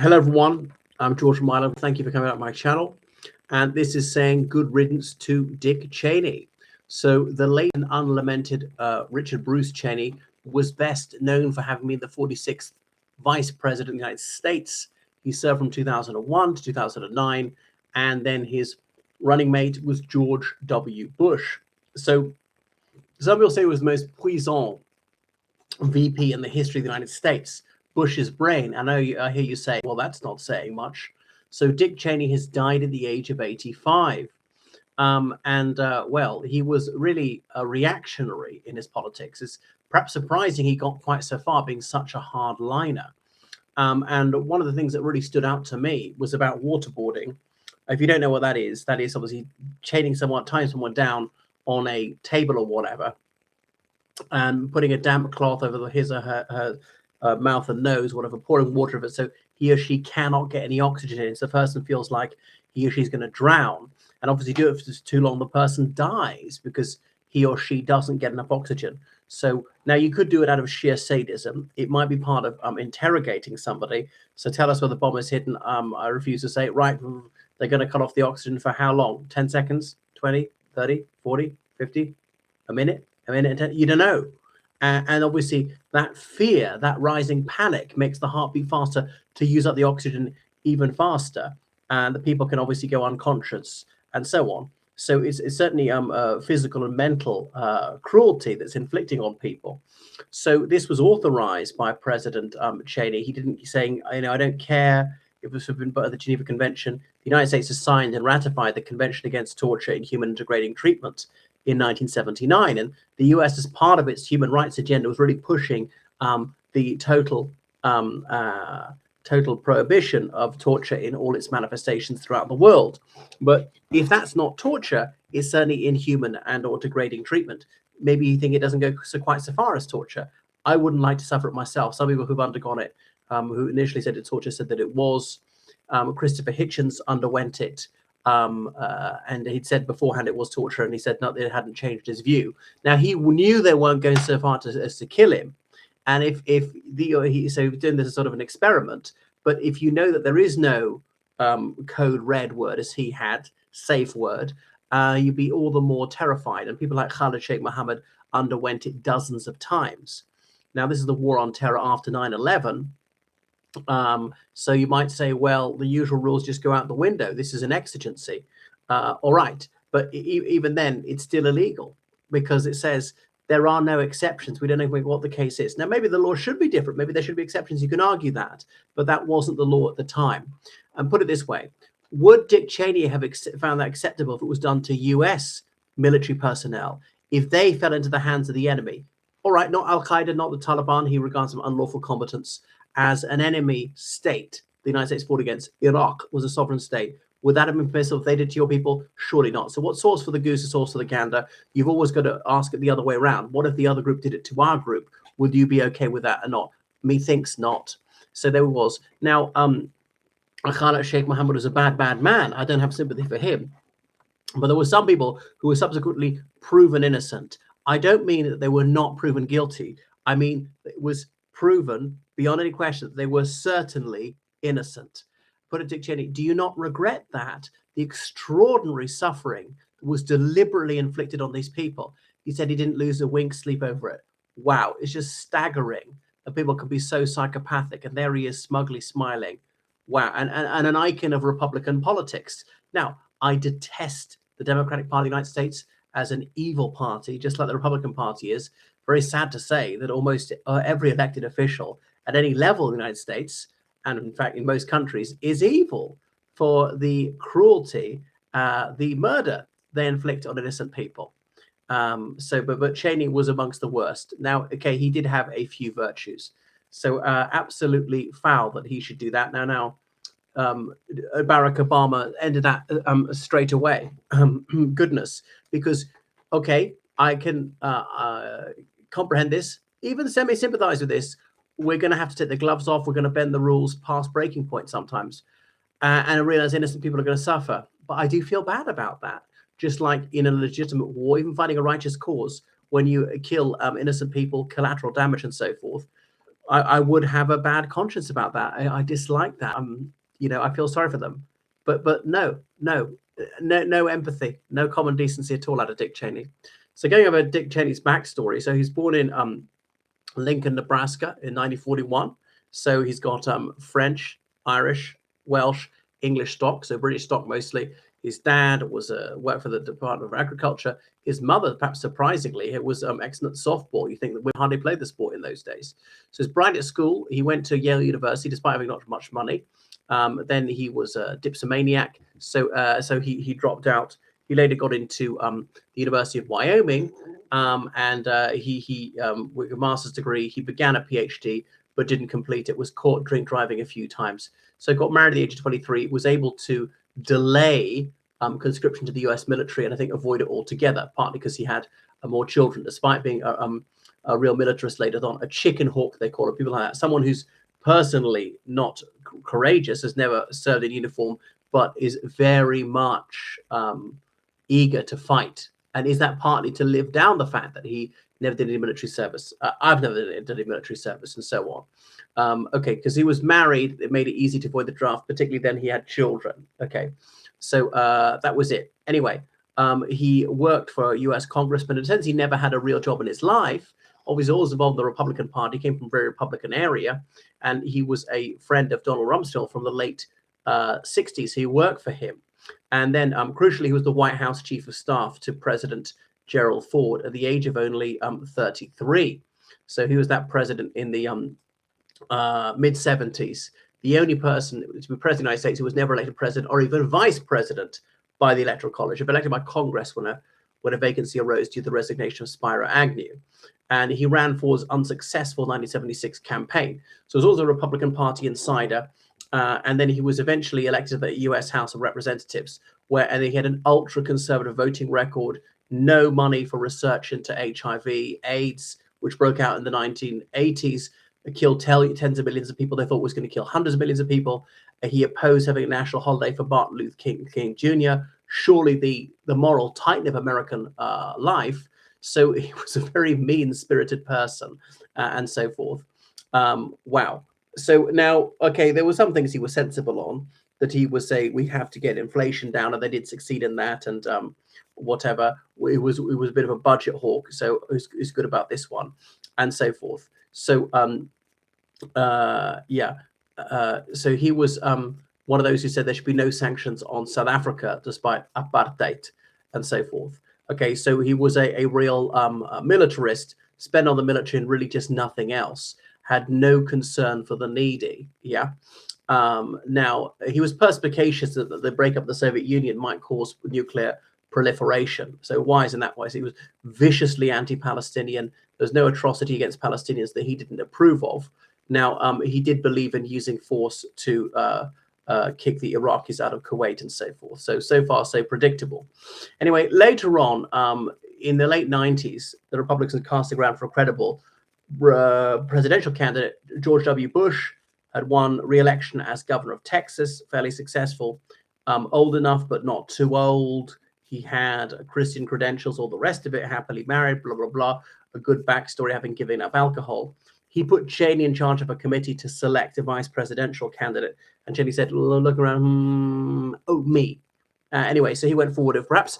Hello, everyone. I'm George from Ireland. Thank you for coming out my channel. And this is saying good riddance to Dick Cheney. So the late and unlamented Richard Bruce Cheney was best known for having been the 46th Vice President of the United States. He served from 2001 to 2009. And then his running mate was George W. Bush. So some people say he was the most puissant VP in the history of the United States. Bush's brain. I hear you say, well, that's not saying much. So Dick Cheney has died at the age of 85. Well, he was really a reactionary in his politics. It's perhaps surprising he got quite so far, being such a hardliner. And one of the things that really stood out to me was about waterboarding. If you don't know what that is obviously tying someone down on a table or whatever, and putting a damp cloth over his or her mouth and nose, whatever, pouring water over it so he or she cannot get any oxygen in. So the person feels like he or she's going to drown. And obviously do it for too long, the person dies because he or she doesn't get enough oxygen. So now you could do it out of sheer sadism. It might be part of interrogating somebody. So tell us where the bomb is hidden. I refuse to say it. Right, they're going to cut off the oxygen for how long? 10 seconds, 20, 30, 40, 50, a minute and 10, you don't know. And obviously that fear, that rising panic makes the heart beat faster to use up the oxygen even faster. And the people can obviously go unconscious and so on. So it's certainly physical and mental cruelty that's inflicting on people. So this was authorized by President Cheney. He didn't saying, I don't care if this had been part of the Geneva Convention. The United States has signed and ratified the Convention Against Torture in Human Degrading Treatment in 1979, and the US, as part of its human rights agenda, was really pushing the total prohibition of torture in all its manifestations throughout the world. But if that's not torture, it's certainly inhuman and or degrading treatment. Maybe you think it doesn't go quite so far as torture. I wouldn't like to suffer it myself. Some people who've undergone it, who initially said it's torture, said that it was. Christopher Hitchens underwent it. And he'd said beforehand it was torture, and he said no, it hadn't changed his view. Now he knew they weren't going so far as to kill him, and so doing this as sort of an experiment. But if you know that there is no code red word as he had, safe word, you'd be all the more terrified. And people like Khalid Sheikh Mohammed underwent it dozens of times. Now this is the war on terror after 9/11. So you might say, well, the usual rules just go out the window. This is an exigency. All right. But even then, it's still illegal because it says there are no exceptions. We don't know what the case is. Now, maybe the law should be different. Maybe there should be exceptions. You can argue that. But that wasn't the law at the time. And put it this way. Would Dick Cheney have found that acceptable if it was done to US military personnel, if they fell into the hands of the enemy? All right, not Al-Qaeda, not the Taliban. He regards them unlawful combatants as an enemy state. The United States fought against Iraq, was a sovereign state. Would that have been permissible if they did to your people? Surely not. So what sauce for the goose is sauce for the gander? You've always got to ask it the other way around. What if the other group did it to our group? Would you be okay with that or not? Methinks not. So there was. Now, Khalid Sheikh Mohammed was a bad man. I don't have sympathy for him. But there were some people who were subsequently proven innocent. I don't mean that they were not proven guilty. I mean, it was proven beyond any question that they were certainly innocent. Put it, Dick Cheney, do you not regret that? The extraordinary suffering was deliberately inflicted on these people. He said he didn't lose a wink's sleep over it. Wow, it's just staggering that people can be so psychopathic, and there he is smugly smiling. Wow, and an icon of Republican politics. Now, I detest the Democratic Party of the United States as an evil party, just like the Republican Party is. Very sad to say that almost every elected official at any level in the United States, and in fact in most countries, is evil for the cruelty, the murder they inflict on innocent people. But Cheney was amongst the worst. Now, okay, he did have a few virtues. So absolutely foul that he should do that. Now, Barack Obama ended that straight away. Goodness, because, okay, I can comprehend this, even semi-sympathize with this. We're going to have to take the gloves off. We're going to bend the rules past breaking point sometimes. And realize innocent people are going to suffer. But I do feel bad about that. Just like in a legitimate war, even fighting a righteous cause, when you kill innocent people, collateral damage and so forth, I would have a bad conscience about that. I dislike that. I feel sorry for them, but no empathy, no common decency at all out of Dick Cheney. So going over Dick Cheney's backstory, so he's born in Lincoln, Nebraska in 1941. So he's got French, Irish, Welsh, English stock, so British stock mostly. His dad was worked for the Department of Agriculture. His mother, perhaps surprisingly, it was excellent softball. You think that we hardly played the sport in those days. So he's bright at school. He went to Yale University despite having not much money. Then he was a dipsomaniac, so he dropped out. He later got into the University of Wyoming, and he with a master's degree. He began a PhD, but didn't complete it. Was caught drink driving a few times. So got married at the age of 23. Was able to delay conscription to the U.S. military, and I think avoid it altogether, partly because he had more children, despite being a real militarist later on, a chicken hawk, they call it, people like that, someone who's personally not courageous, has never served in uniform, but is very much eager to fight. And is that partly to live down the fact that he never did any military service? I've never did any military service, and so on. Okay, because he was married, it made it easy to avoid the draft, particularly then he had children. Okay, so that was it. Anyway, he worked for a US congressman. In a sense, he never had a real job in his life. Obviously, always involved in the Republican Party, came from a very Republican area, and he was a friend of Donald Rumsfeld from the late 60s. He worked for him. And then, crucially, he was the White House chief of staff to President Gerald Ford at the age of only 33. So he was that president in the mid-70s. The only person to be president of the United States who was never elected president or even vice president by the Electoral College, but elected by Congress when a vacancy arose due to the resignation of Spiro Agnew. And he ran Ford's unsuccessful 1976 campaign. So he was also a Republican Party insider. And then he was eventually elected to the U.S. House of Representatives, and he had an ultra-conservative voting record, no money for research into HIV, AIDS, which broke out in the 1980s, killed tens of millions of people. They thought was going to kill hundreds of millions of people. He opposed having a national holiday for Martin Luther King Jr., surely the moral titan of American life. So he was a very mean-spirited person, and so forth. Wow. So now, okay, there were some things he was sensible on, that he would say we have to get inflation down, and they did succeed in that, and whatever. It was a bit of a budget hawk, so it's good about this one, and so forth. So so he was one of those who said there should be no sanctions on South Africa despite apartheid, and so forth. Okay, so he was a real militarist, spent on the military and really just nothing else. Had no concern for the needy. Yeah. Now, he was perspicacious that the breakup of the Soviet Union might cause nuclear proliferation. So wise in that way. So he was viciously anti-Palestinian. There's no atrocity against Palestinians that he didn't approve of. Now, he did believe in using force to kick the Iraqis out of Kuwait and so forth. So far, so predictable. Anyway, later on, in the late 90s, the Republicans casting around for a credible presidential candidate. George W. Bush had won re-election as governor of Texas, fairly successful, old enough but not too old. He had Christian credentials, all the rest of it, happily married, blah, blah, blah, a good backstory, having given up alcohol. He put Cheney in charge of a committee to select a vice presidential candidate. And Cheney said, look around, me. Anyway, so he went forward with perhaps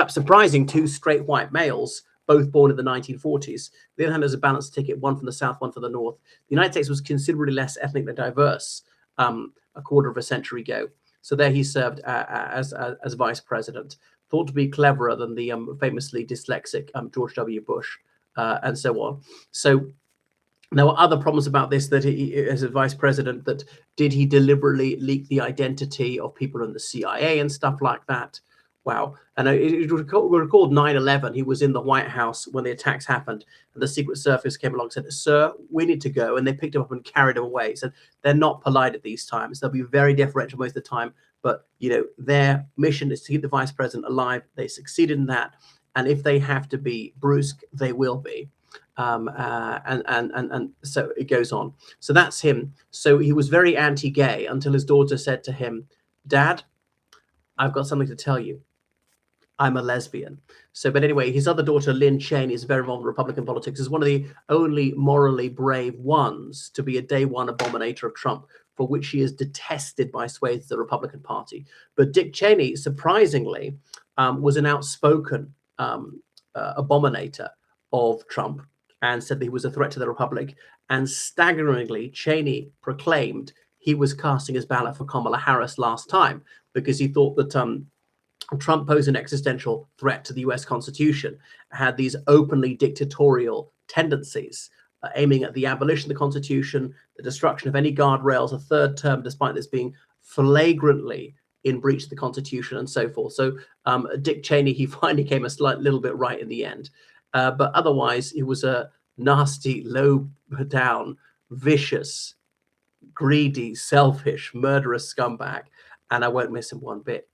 surprising two straight white males, both born in the 1940s. The other hand, as a balanced ticket, one from the south, one from the north. The United States was considerably less ethnically diverse a quarter of a century ago. So there he served as vice president, thought to be cleverer than the famously dyslexic George W. Bush, and so on. So there were other problems about this, that he, as a vice president, that did he deliberately leak the identity of people in the CIA and stuff like that? Wow. And it recalled 9/11. He was in the White House when the attacks happened, and the Secret Service came along and said, "Sir, we need to go." And they picked him up and carried him away. So they're not polite at these times. They'll be very deferential most of the time. But, their mission is to keep the vice president alive. They succeeded in that. And if they have to be brusque, they will be. And so it goes on. So that's him. So he was very anti-gay until his daughter said to him, "Dad, I've got something to tell you. I'm a lesbian. So, but anyway, his other daughter, Lynn Cheney, is very involved in Republican politics, is one of the only morally brave ones to be a day one abominator of Trump, for which she is detested by swathes of the Republican Party. But Dick Cheney, surprisingly, was an outspoken abominator of Trump and said that he was a threat to the Republic. And staggeringly, Cheney proclaimed he was casting his ballot for Kamala Harris last time because he thought that Trump posed an existential threat to the US Constitution, had these openly dictatorial tendencies, aiming at the abolition of the Constitution, the destruction of any guardrails, a third term, despite this being flagrantly in breach of the Constitution and so forth. So Dick Cheney, he finally came a little bit right in the end. But otherwise, he was a nasty, low down, vicious, greedy, selfish, murderous scumbag. And I won't miss him one bit.